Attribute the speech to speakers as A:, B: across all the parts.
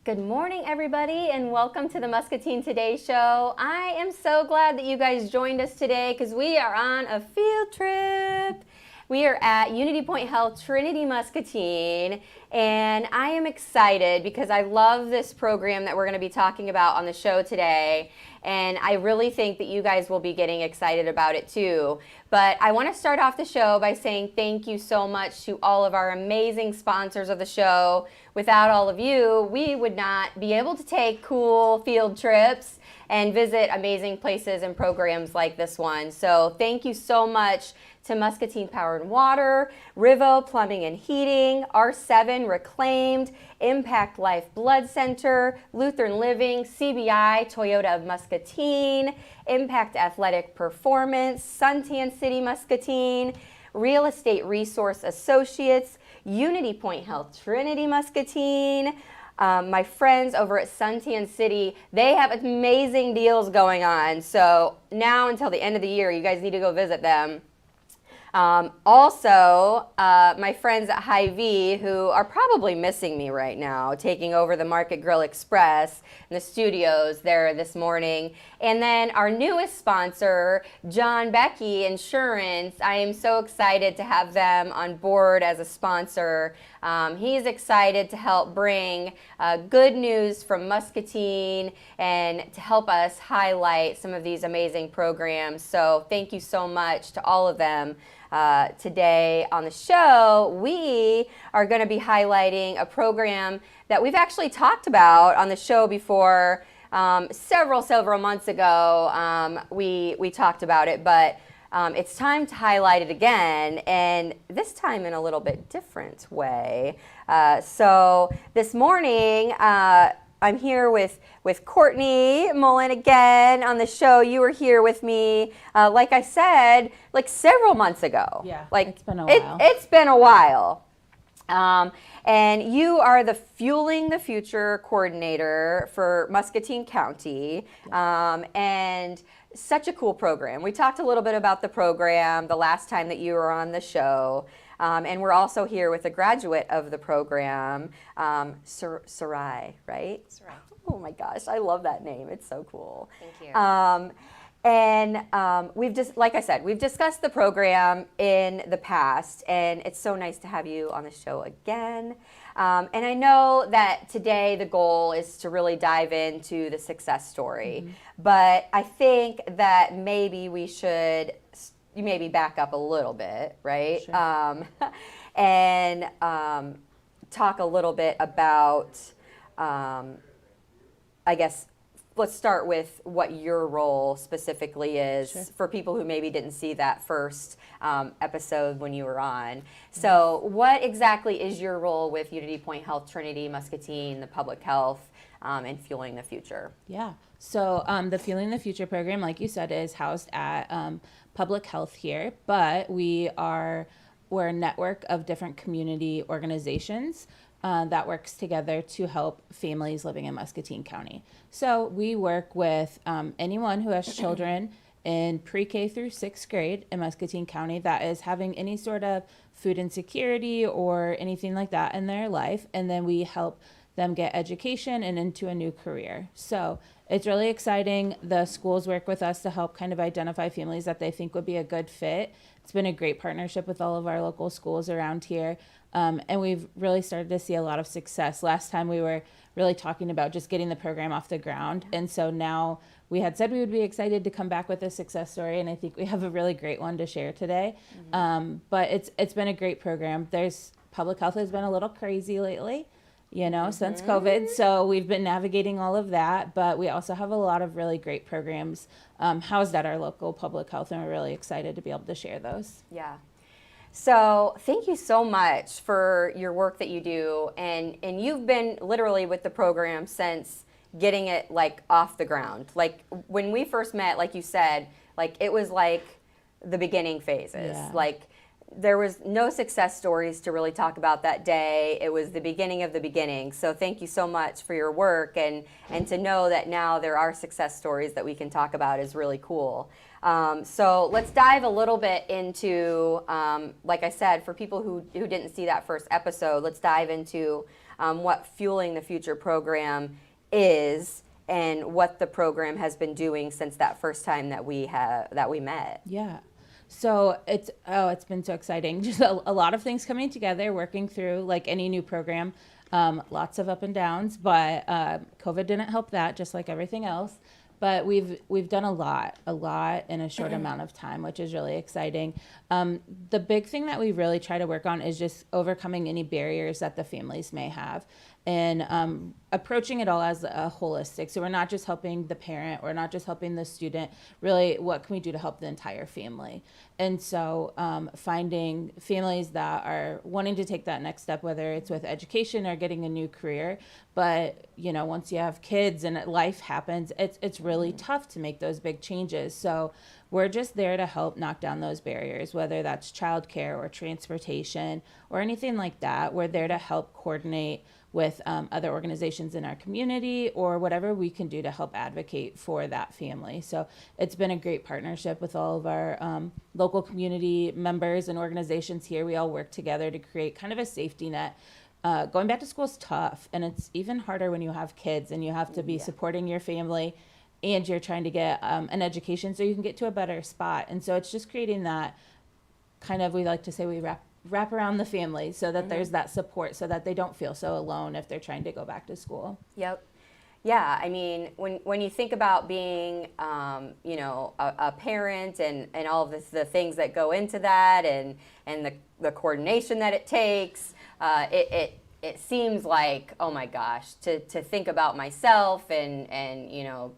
A: Good morning, everybody, and welcome to the Muscatine Today Show. I am so glad that you guys joined us today because we are on a field trip. We are at Unity Point Health Trinity Muscatine, and I am excited because I love this program that we're going to be talking about on the show today, and I really think that you guys will be getting excited about it too. But I want to start off the show by saying thank you so much to all of our amazing sponsors of the show. Without all of you, we would not be able to take cool field trips and visit amazing places and programs like this one. So thank you so much to Muscatine Power and Water, Rivo Plumbing and Heating, R7 Reclaimed, Impact Life Blood Center, Lutheran Living, CBI, Toyota of Muscatine, Impact Athletic Performance, Suntan City Muscatine, Real Estate Resource Associates, Unity Point Health Trinity Muscatine, my friends over at Suntan City, they have amazing deals going on. So now until the end of the year, you guys need to go visit them. Also, my friends at Hy-Vee, who are probably missing me right now, taking over the Market Grill Express in the studios there this morning. And then our newest sponsor, John Becky Insurance. I am so excited to have them on board as a sponsor. He's excited to help bring good news from Muscatine and to help us highlight some of these amazing programs. So thank you so much to all of them. Today on the show, we are going to be highlighting a program that we've actually talked about on the show before. Several months ago, we talked about it, but it's time to highlight it again, and this time in a little bit different way. So this morning, I'm here with Courtney Mullin again on the show. You were here with me, like I said, like several months ago.
B: Yeah,
A: like
B: it's been a while.
A: It's been a while. And you are the Fueling the Future coordinator for Muscatine County, and such a cool program. We talked a little bit about the program the last time that you were on the show. And we're also here with a graduate of the program, Sarai, right?
C: Sarai.
A: Oh my gosh, I love that name. It's so cool.
C: Thank you.
A: We've just, like I said, we've discussed the program in the past, and it's so nice to have you on the show again. And I know that today the goal is to really dive into the success story, but I think that maybe we should maybe back up a little bit, right?
B: Sure.
A: And talk a little bit about, I guess, let's start with what your role specifically is.
B: Sure.
A: For people who maybe didn't see that first episode when you were on. So what exactly is your role with Unity Point Health Trinity Muscatine, the public health, and Fueling the Future?
B: Yeah. So the Fueling the Future program, like you said, is housed at public health here, but we're a network of different community organizations that works together to help families living in Muscatine County. So we work with anyone who has children in pre-K through 6th grade in Muscatine County that is having any sort of food insecurity or anything like that in their life, and then we help them get education and into a new career. So it's really exciting. The schools work with us to help kind of identify families that they think would be a good fit. It's been a great partnership with all of our local schools around here. And we've really started to see a lot of success. Last time we were really talking about just getting the program off the ground. And so now we had said we would be excited to come back with a success story. And I think we have a really great one to share today. But it's been a great program. Public health has been a little crazy lately, since COVID. So we've been navigating all of that, but we also have a lot of really great programs housed at our local public health, and we're really excited to be able to share those.
A: Yeah. So thank you so much for your work that you do, and you've been literally with the program since getting it like off the ground. Like when we first met, like you said, like it was like the beginning phases.
B: Yeah.
A: Like there was no success stories to really talk about that day. It was the beginning of the beginning. So thank you so much for your work, and to know that now there are success stories that we can talk about is really cool. So let's dive a little bit into, like I said, for people who didn't see that first episode, let's dive into what Fueling the Future program is and what the program has been doing since that first time that we met.
B: Yeah. So it's been so exciting. Just a lot of things coming together, working through like any new program. Lots of up and downs, but COVID didn't help that, just like everything else. But we've done a lot in a short amount of time, which is really exciting. The big thing that we really try to work on is just overcoming any barriers that the families may have, and approaching it all as a holistic. So we're not just helping the parent, we're not just helping the student. Really, what can we do to help the entire family? And so finding families that are wanting to take that next step, whether it's with education or getting a new career. But once you have kids and life happens, it's really tough to make those big changes. So we're just there to help knock down those barriers, whether that's childcare or transportation or anything like that. We're there to help coordinate with other organizations in our community or whatever we can do to help advocate for that family. So it's been a great partnership with all of our local community members and organizations here. We all work together to create kind of a safety net. Going back to school is tough, and it's even harder when you have kids and you have to be supporting your family and you're trying to get an education so you can get to a better spot. And so it's just creating that kind of, we like to say we wrap around the family so that there's that support so that they don't feel so alone if they're trying to go back to school.
A: Yep. Yeah, I mean, when you think about being, a parent and all of the things that go into that and the coordination that it takes, it seems like, oh my gosh, to think about myself and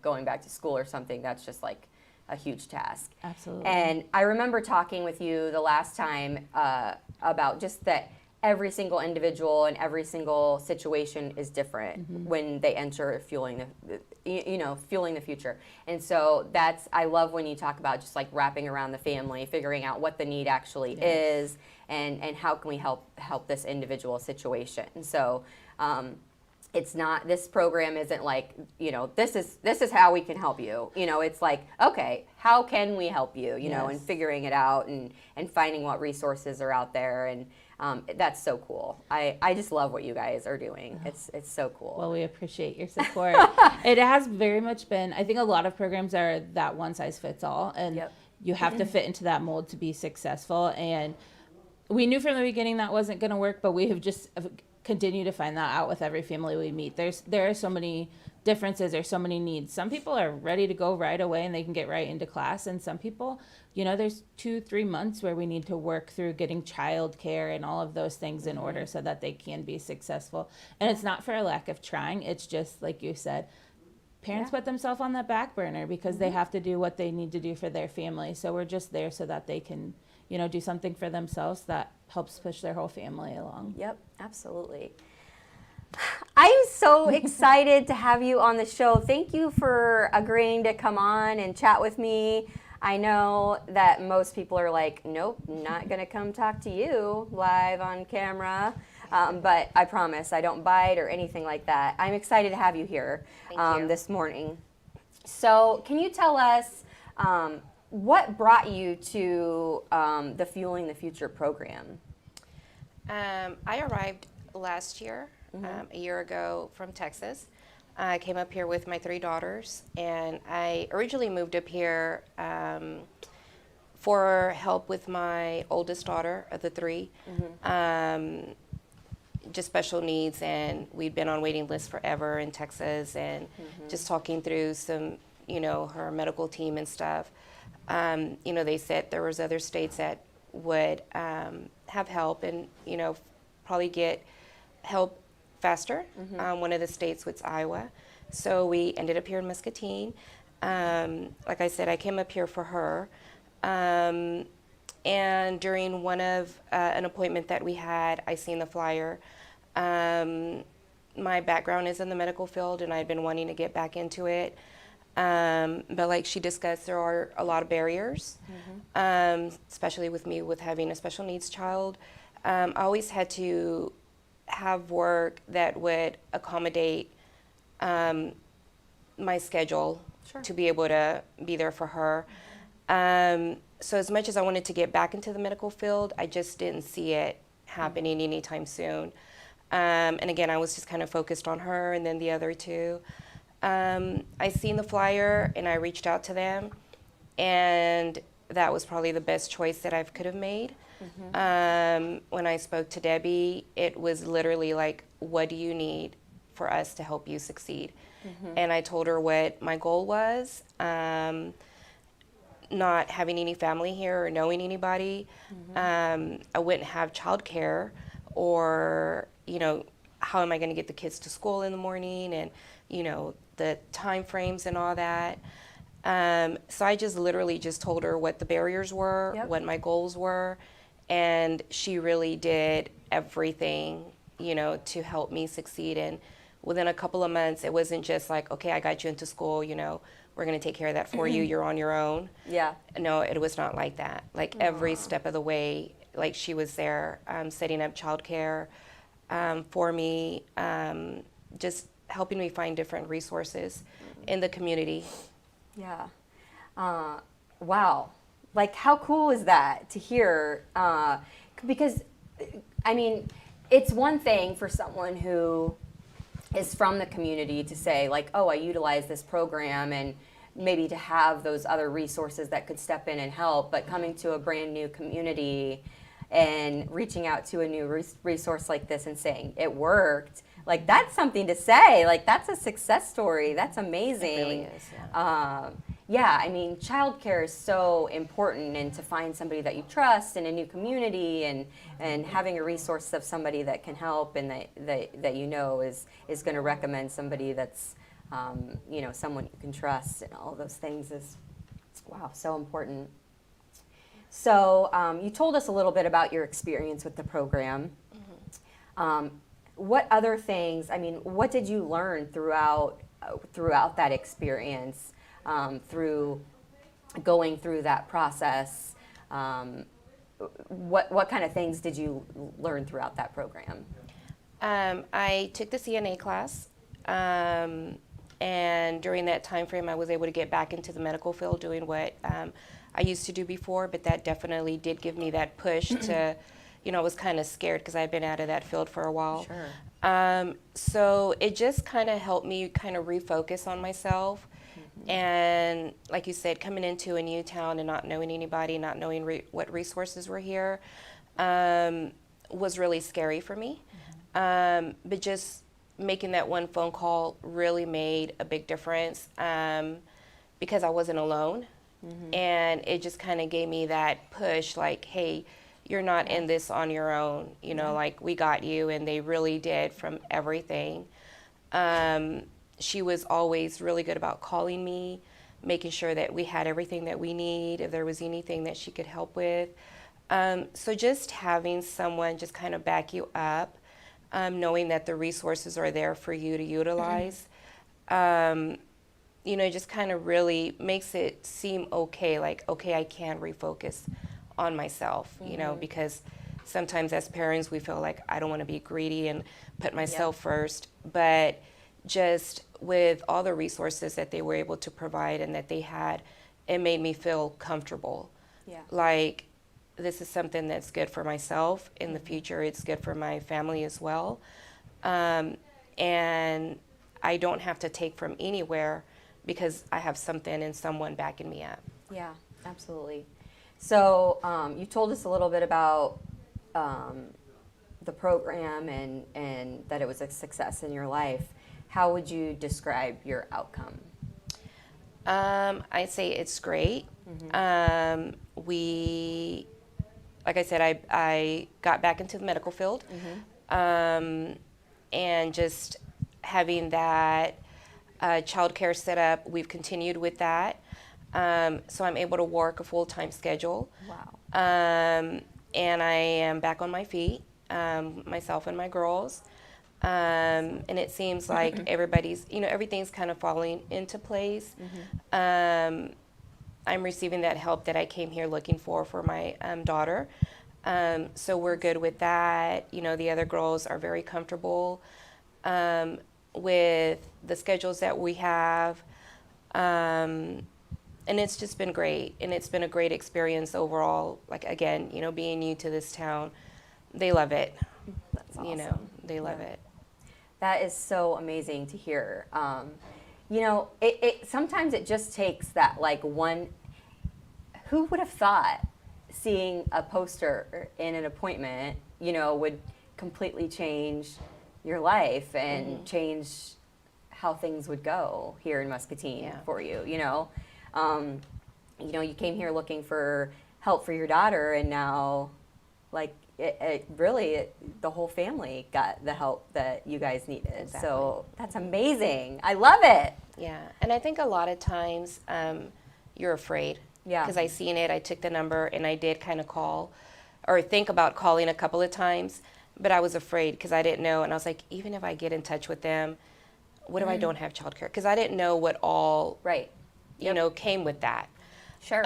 A: going back to school or something, that's just like a huge task.
B: Absolutely.
A: And I remember talking with you the last time about just that every single individual and every single situation is different when they enter fueling the future. And so I love when you talk about just like wrapping around the family, figuring out what the need actually is and how can we help this individual situation. And so this program isn't like, this is how we can help you. It's like, okay, how can we help you, and figuring it out and finding what resources are out there. And that's so cool. I just love what you guys are doing. It's so cool.
B: Well, we appreciate your support. It has very much been, I think a lot of programs are that one size fits all, and you have to fit into that mold to be successful. And we knew from the beginning that wasn't going to work, but we have just continue to find that out with every family we meet. There are so many differences, there's so many needs. Some people are ready to go right away and they can get right into class, and some people, there's 2-3 months where we need to work through getting childcare and all of those things in order so that they can be successful. And it's not for a lack of trying, it's just like you said, parents put themselves on that back burner because they have to do what they need to do for their family. So we're just there so that they can do something for themselves that helps push their whole family along.
A: Yep, absolutely. I'm so excited to have you on the show. Thank you for agreeing to come on and chat with me. I know that most people are like, nope, not going to come talk to you live on camera. But I promise I don't bite or anything like that. I'm excited to have you here this morning. So can you tell us what brought you to the Fueling the Future program?
C: I arrived last year, a year ago from Texas. I came up here with my 3 daughters, and I originally moved up here for help with my oldest daughter of the 3, just special needs, and we'd been on waiting lists forever in Texas, and just talking through some, her medical team and stuff. They said there was other states that would have help and, probably get help faster. One of the states was Iowa. So we ended up here in Muscatine. Like I said, I came up here for her. And during one of an appointment that we had, I seen the flyer. My background is in the medical field, and I've been wanting to get back into it. But like she discussed, there are a lot of barriers, especially with me with having a special needs child. I always had to have work that would accommodate my schedule to be able to be there for her. So as much as I wanted to get back into the medical field, I just didn't see it happening anytime soon. And again, I was just kind of focused on her and then the other two. I seen the flyer and I reached out to them, and that was probably the best choice that I could have made. When I spoke to Debbie, it was literally like, what do you need for us to help you succeed? And I told her what my goal was, not having any family here or knowing anybody. I wouldn't have childcare, or, you know, how am I going to get the kids to school in the morning, and, you know, the time frames and all that. So I just literally just told her what the barriers were,
A: Yep.
C: what my goals were, and she really did everything, you know, to help me succeed. And within a couple of months, it wasn't just like, okay, I got you into school, you know, we're going to take care of that for you, you're on your own.
A: Yeah.
C: No, it was not like that. Like every step of the way, like she was there, setting up childcare for me, just helping me find different resources in the community.
A: Yeah. Wow. Like, how cool is that to hear? Because, I mean, it's one thing for someone who is from the community to say, like, oh, I utilize this program, and maybe to have those other resources that could step in and help. But coming to a brand new community and reaching out to a new resource like this and saying it worked, like, that's something to say. Like, that's a success story. That's amazing.
C: It really is, yeah.
A: Yeah, I mean, childcare is so important, and to find somebody that you trust in a new community, and having a resource of somebody that can help, and that you know is going to recommend somebody that's, you know, someone you can trust, and all those things is, wow, so important. So you told us a little bit about your experience with the program. What other things, I mean, what did you learn throughout that experience? Through going through that process, what kind of things did you learn throughout that program?
C: I took the CNA class, and during that time frame, I was able to get back into the medical field doing what I used to do before, but that definitely did give me that push to, you know, I was kind of scared because I'd been out of that field for a while.
A: Sure.
C: So it just kind of helped me kind of refocus on myself. And like you said, coming into a new town and not knowing anybody, not knowing what resources were here, was really scary for me. But just making that one phone call really made a big difference, because I wasn't alone. And it just kind of gave me that push, like, hey, you're not in this on your own, you know, like, we got you. And they really did, from everything. She was always really good about calling me, making sure that we had everything that we need, if there was anything that she could help with. So just having someone just kind of back you up, knowing that the resources are there for you to utilize, you know, just kind of really makes it seem okay, like, okay, I can refocus on myself, you know, because sometimes as parents we feel like, I don't want to be greedy and put myself first, but just with all the resources that they were able to provide and that they had, it made me feel comfortable.
A: Yeah.
C: Like, this is something that's good for myself in the future. It's good for my family as well. And I don't have to take from anywhere because I have something and someone backing me up.
A: Yeah, absolutely. So you told us a little bit about the program and that it was a success in your life. How would you describe your outcome?
C: I'd say it's great. We, like I said, I got back into the medical field, and just having that childcare set up, we've continued with that. So I'm able to work a full-time schedule.
A: Wow.
C: And I am back on my feet, myself and my girls. And it seems like everybody's, you know, everything's kind of falling into place. I'm receiving that help that I came here looking for my daughter. So we're good with that. You know, the other girls are very comfortable with the schedules that we have. And it's just been great. And it's been a great experience overall. Like, again, you know, being new to this town, they love it.
A: That's awesome.
C: You know, They love it.
A: That is so amazing to hear. You know, it sometimes it just takes that like one. Who would have thought seeing a poster in an appointment, you know, would completely change your life and change how things would go here in Muscatine for you, you know? You know, you came here looking for help for your daughter, and now, like, the whole family got the help that you guys needed.
C: Exactly.
A: So that's amazing. I love it.
C: Yeah, and I think a lot of times you're afraid.
A: Yeah.
C: Because I seen it, I took the number, and I did kind of call or think about calling a couple of times, but I was afraid because I didn't know. And I was like, even if I get in touch with them, what if I don't have childcare? Because I didn't know what all, you know, came with that.
A: Sure.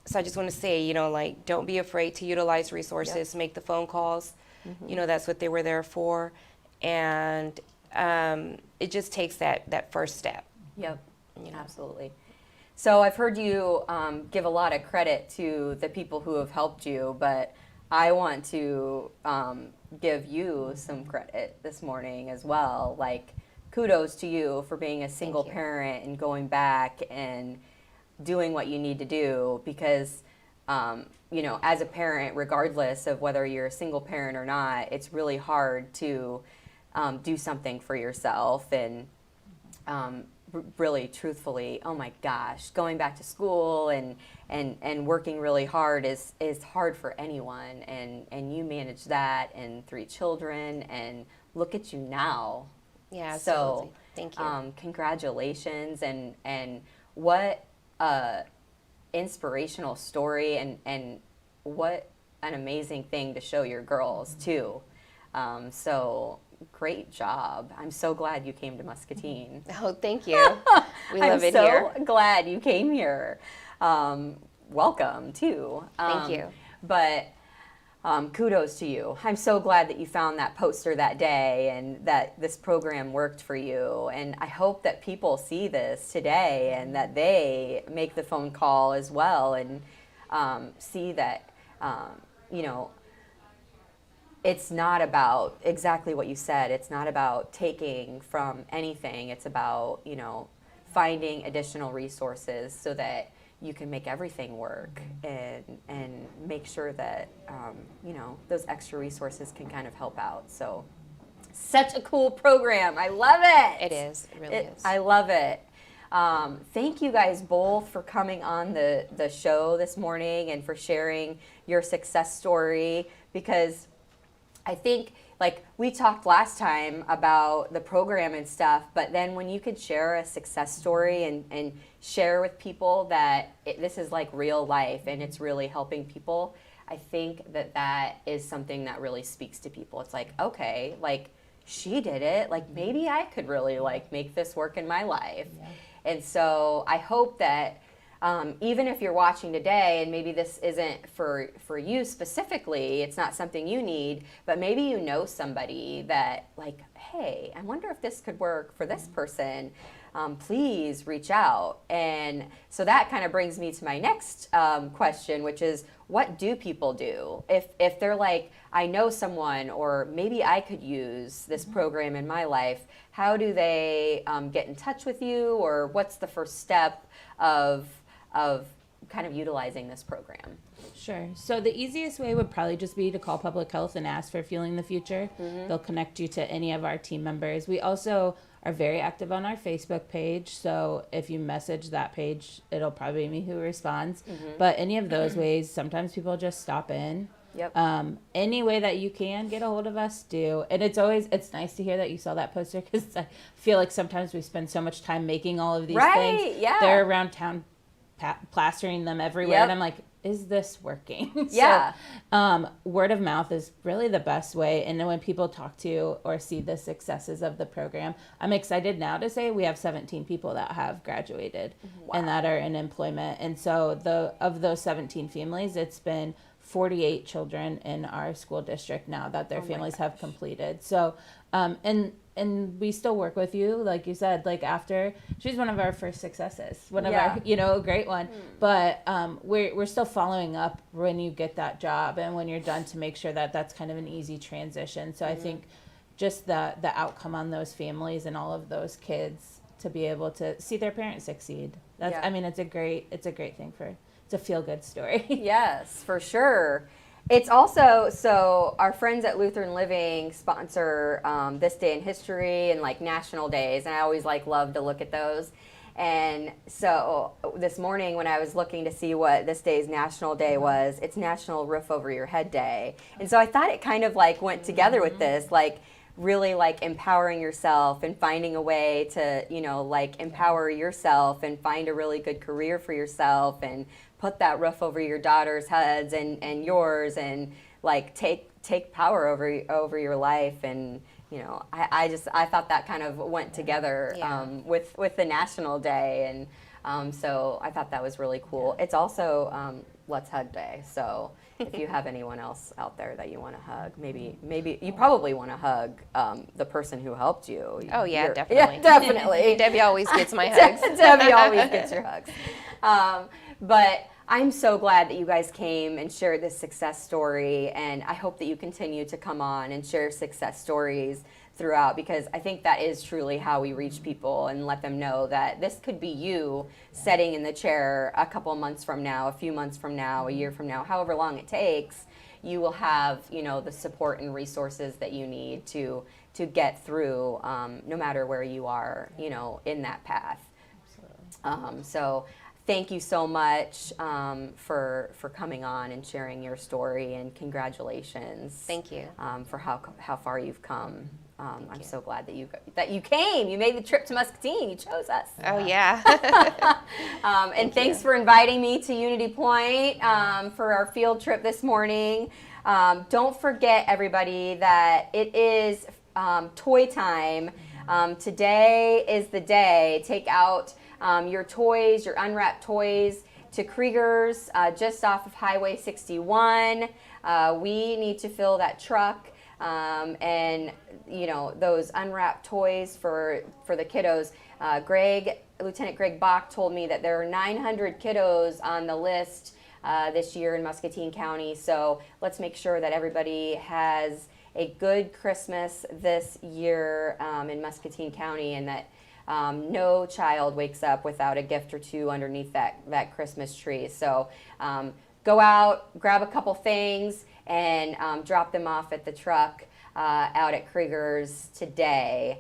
C: So I just want to say, you know, like, don't be afraid to utilize resources, make the phone calls. You know, that's what they were there for. And it just takes that first step.
A: Yep.
C: You know?
A: Absolutely. So I've heard you give a lot of credit to the people who have helped you, but I want to give you some credit this morning as well. Like, kudos to you for being a single parent and going back and doing what you need to do, because you know, as a parent, regardless of whether you're a single parent or not, it's really hard to do something for yourself. And really, truthfully, oh my gosh, going back to school and working really hard is hard for anyone. And you manage that, and 3 children, and look at you now.
C: Yeah, absolutely.
A: So,
C: thank you.
A: Congratulations, and what a inspirational story, and what an amazing thing to show your girls too. So great job. I'm so glad you came to Muscatine.
C: Oh, thank you. We love it here.
A: I'm so glad you came here. Welcome too.
C: Thank you.
A: But kudos to you. I'm so glad that you found that poster that day and that this program worked for you. And I hope that people see this today and that they make the phone call as well and see that, you know, it's not about exactly what you said. It's not about taking from anything. It's about, you know, finding additional resources so that you can make everything work and make sure that, you know, those extra resources can kind of help out. So such a cool program. I love it.
C: It is. It really is.
A: I love it. Thank you guys both for coming on the show this morning and for sharing your success story, because I think, like, we talked last time about the program and stuff, but then when you could share a success story and share with people that this is like real life and it's really helping people, I think that is something that really speaks to people. It's like, okay, like, she did it, like, maybe I could really, like, make this work in my life. Yeah. And so I hope that even if you're watching today and maybe this isn't for you specifically, it's not something you need, but maybe you know somebody that, like, hey, I wonder if this could work for this person, please reach out. And so that kind of brings me to my next question, which is, what do people do? If they're like, I know someone, or maybe I could use this program in my life, how do they get in touch with you, or what's the first step of kind of utilizing this program?
B: Sure. So the easiest way would probably just be to call public health and ask for Fueling the Future. Mm-hmm. They'll connect you to any of our team members. We also are very active on our Facebook page. So if you message that page, it'll probably be me who responds. Mm-hmm. But any of those ways, sometimes people just stop in.
A: Yep.
B: Any way that you can get a hold of us, do. And it's nice to hear that you saw that poster, because I feel like sometimes we spend so much time making all of these things.
A: Yeah.
B: They're around town plastering them everywhere. Yep. And I'm like, is this working?
A: Yeah.
B: So, word of mouth is really the best way. And then when people talk to or see the successes of the program, I'm excited now to say we have 17 people that have graduated. Wow. And that are in employment. And so of those 17 families, it's been 48 children in our school district now that their families have completed. So, and and we still work with you, like you said, like after she's one of our first successes, one of
A: Yeah.
B: our, you know, a great one. But we're still following up when you get that job and when you're done to make sure that that's kind of an easy transition. So I think just the outcome on those families and all of those kids to be able to see their parents succeed. That's
A: Yeah.
B: I mean, it's a great thing it's a feel good story.
A: Yes, for sure. It's also, so our friends at Lutheran Living sponsor this day in history and like national days, and I always like love to look at those. And so this morning when I was looking to see what this day's national day was, it's National Roof Over Your Head Day. And so I thought it kind of like went together with this, like really like empowering yourself and finding a way to, you know, like empower yourself and find a really good career for yourself and put that roof over your daughters' heads and yours, and like take power over your life. And you know, I thought that kind of went together with the National Day, and so I thought that was really cool. It's also Let's Hug Day, so if you have anyone else out there that you want to hug, maybe you probably want to hug the person who helped you.
C: Oh yeah, definitely.
A: Yeah, definitely.
C: Debbie always gets my hugs.
A: Debbie always gets your hugs. But I'm so glad that you guys came and shared this success story, and I hope that you continue to come on and share success stories throughout, because I think that is truly how we reach people and let them know that this could be you sitting in the chair a couple months from now, a few months from now, a year from now, however long it takes. You will have, you know, the support and resources that you need to get through, no matter where you are, you know, in that path. So thank you so much for coming on and sharing your story, and congratulations.
C: Thank you.
A: For how far you've come. I'm so glad that you came. You made the trip to Muscatine. You chose us.
C: Oh yeah.
A: And thanks for inviting me to Unity Point for our field trip this morning. Don't forget, everybody, that it is toy time. Today is the day. Take out your toys, your unwrapped toys, to Krieger's just off of Highway 61. We need to fill that truck. And you know, those unwrapped toys for the kiddos. Lieutenant Greg Bach told me that there are 900 kiddos on the list this year in Muscatine County. So let's make sure that everybody has a good Christmas this year in Muscatine County, and that no child wakes up without a gift or two underneath that Christmas tree. So go out, grab a couple things, and drop them off at the truck out at Krieger's today.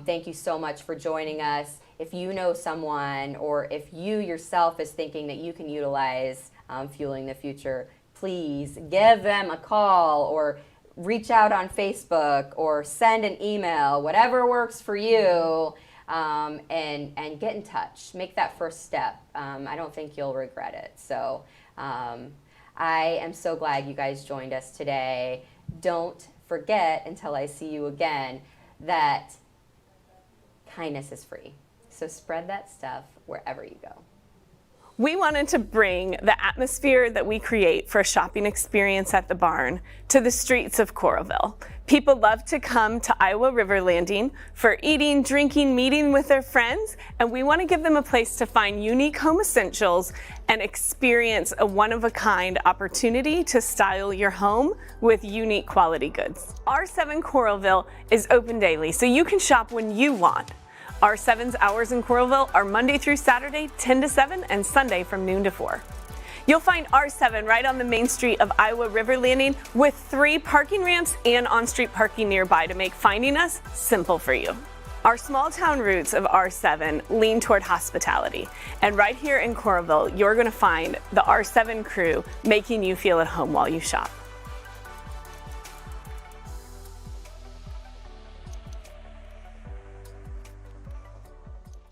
A: Thank you so much for joining us. If you know someone, or if you yourself is thinking that you can utilize Fueling the Future, please give them a call, or reach out on Facebook, or send an email, whatever works for you, and get in touch. Make that first step. I don't think you'll regret it. So I am so glad you guys joined us today. Don't forget, until I see you again, that kindness is free. So spread that stuff wherever you go.
D: We wanted to bring the atmosphere that we create for a shopping experience at the barn to the streets of Coralville. People love to come to Iowa River Landing for eating, drinking, meeting with their friends, and we want to give them a place to find unique home essentials and experience a one-of-a-kind opportunity to style your home with unique quality goods. R7 Coralville is open daily, so you can shop when you want. R7's hours in Coralville are Monday through Saturday, 10 to 7, and Sunday from noon to 4. You'll find R7 right on the main street of Iowa River Landing, with 3 parking ramps and on-street parking nearby to make finding us simple for you. Our small town roots of R7 lean toward hospitality, and right here in Coralville, you're going to find the R7 crew making you feel at home while you shop.